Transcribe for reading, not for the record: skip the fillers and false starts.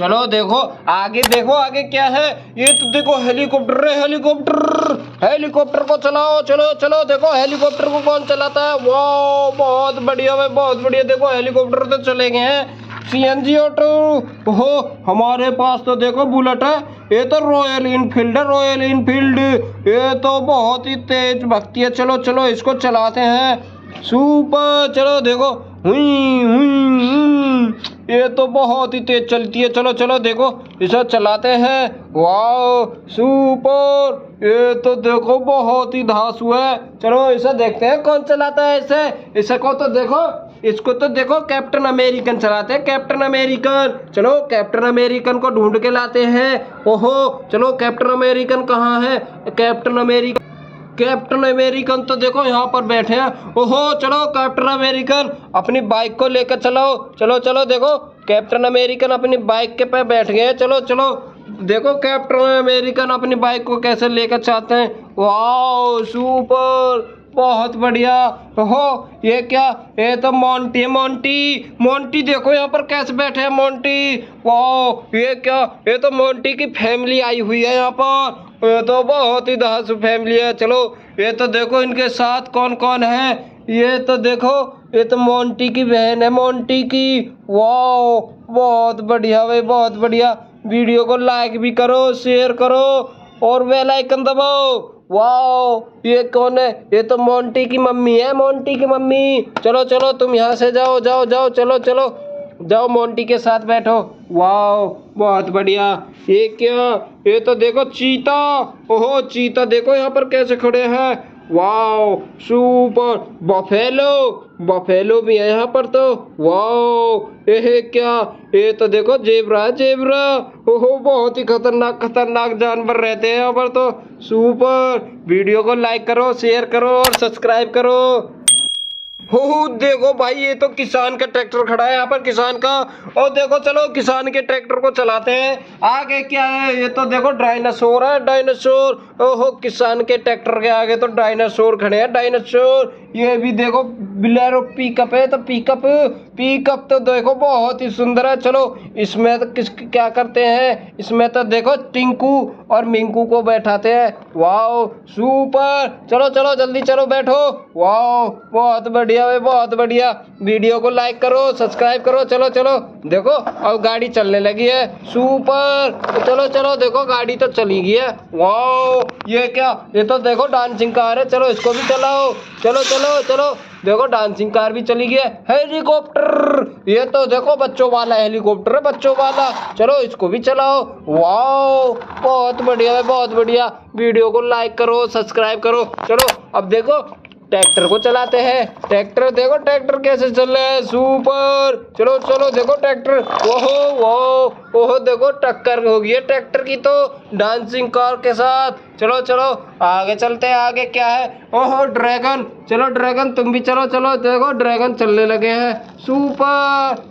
चलो देखो आगे क्या है। ये तो देखो हेलीकॉप्टर है, हेलीकॉप्टर को चलाओ। चलो चलो देखो हेलीकॉप्टर को कौन चलाता है। वाह बहुत बढ़िया भाई, बहुत बढ़िया। देखो हेलीकॉप्टर तो चले गए हैं। सीएनजी ऑटो हो, हमारे पास तो देखो बुलेट है। ये तो रॉयल इनफील्ड है, रॉयल इनफील्ड। ये तो बहुत ही तेज भगती है। चलो चलो इसको चलाते हैं। सुपर, चलो देखो हुई हुई हुई। ये तो बहुत ही तेज चलती है। चलो चलो देखो इसे चलाते हैं। वाह सुपर, ये तो देखो बहुत ही धांसू है। चलो इसे देखते हैं कौन चलाता है इसे। इसे को तो देखो, इसको तो देखो कैप्टन अमेरिकन चलाते हैं, कैप्टन अमेरिकन। चलो कैप्टन अमेरिकन को ढूंढ के लाते हैं। ओहो चलो कैप्टन अमेरिकन कहाँ है। कैप्टन अमेरिकन तो देखो यहाँ पर बैठे हैं। ओहो चलो कैप्टन अमेरिकन अपनी बाइक को लेकर चलो। चलो चलो देखो कैप्टन अमेरिकन अपनी बाइक के पे बैठ गए हैं। चलो चलो देखो कैप्टन अमेरिकन अपनी बाइक को कैसे लेकर चाहते हैं। वाह सुपर, बहुत बढ़िया। ओहो ये क्या, ये तो मोंटी है। मोंटी देखो यहाँ पर कैसे बैठे हैं मोंटी। वाह ये क्या, ये तो मोंटी की फैमिली आई हुई है यहाँ पर। ये तो बहुत ही धांसू फैमिली है। चलो ये तो देखो इनके साथ कौन कौन है। ये तो देखो, ये तो मोंटी की बहन है, मोंटी की। वाह बहुत बढ़िया भाई, बहुत बढ़िया। वीडियो को लाइक भी करो, शेयर करो और बेल आइकन दबाओ। वाह ये कौन है, ये तो मोंटी की मम्मी है, मोंटी की मम्मी। चलो चलो तुम यहाँ से जाओ जाओ जाओ, चलो चलो जाओ मोंटी के साथ बैठो। वाह बहुत बढ़िया। ये क्या, ये तो देखो चीता। ओहो चीता देखो यहाँ पर कैसे खड़े हैं। वाह सुपर। बफेलो भी है यहाँ पर तो। वाह ये क्या, ये तो देखो जेब्रा है, जेब्रा। ओहो बहुत ही खतरनाक जानवर रहते हैं यहाँ पर तो। सुपर, वीडियो को लाइक करो, शेयर करो और सब्सक्राइब करो। हो देखो भाई, ये तो किसान का ट्रैक्टर खड़ा है यहाँ पर, किसान का। और देखो चलो किसान के ट्रैक्टर को चलाते हैं। आगे क्या है, ये तो देखो डायनासोर है, डायनासोर। ओहो किसान के ट्रैक्टर के आगे तो डायनासोर खड़े हैं, डायनासोर। ये भी देखो बिलेरो पिकअप है, तो पिकअप तो देखो बहुत ही सुंदर है। चलो इसमें तो क्या करते हैं, इसमें तो देखो टिंकू और मिंकू को बैठाते हैं। वाह सुपर, चलो चलो जल्दी चलो बैठो। वाह बहुत बढ़िया है, बहुत बढ़िया। वीडियो को लाइक करो, सब्सक्राइब करो। चलो चलो देखो अब गाड़ी चलने लगी है। सुपर, तो चलो चलो देखो गाड़ी तो चली गई है। वाह ये क्या, ये तो देखो डांसिंग कार है। चलो इसको भी चलाओ। चलो चलो चलो देखो डांसिंग कार भी चली गई है। हेलीकॉप्टर, ये तो देखो बच्चों वाला हेलीकॉप्टर है, बच्चों वाला। चलो इसको भी चलाओ। वाह बहुत बढ़िया है, बहुत बढ़िया। वीडियो को लाइक करो, सब्सक्राइब करो। चलो अब देखो ट्रैक्टर को चलाते हैं। ट्रैक्टर देखो, ट्रैक्टर कैसे चल रहा है। सुपर, चलो चलो देखो ट्रैक्टर। ओहो देखो टक्कर हो गई है ट्रैक्टर की तो डांसिंग कार के साथ। चलो चलो आगे चलते हैं। आगे क्या है, ओहो ड्रैगन। चलो ड्रैगन तुम भी चलो। चलो देखो ड्रैगन चलने लगे हैं। सुपर,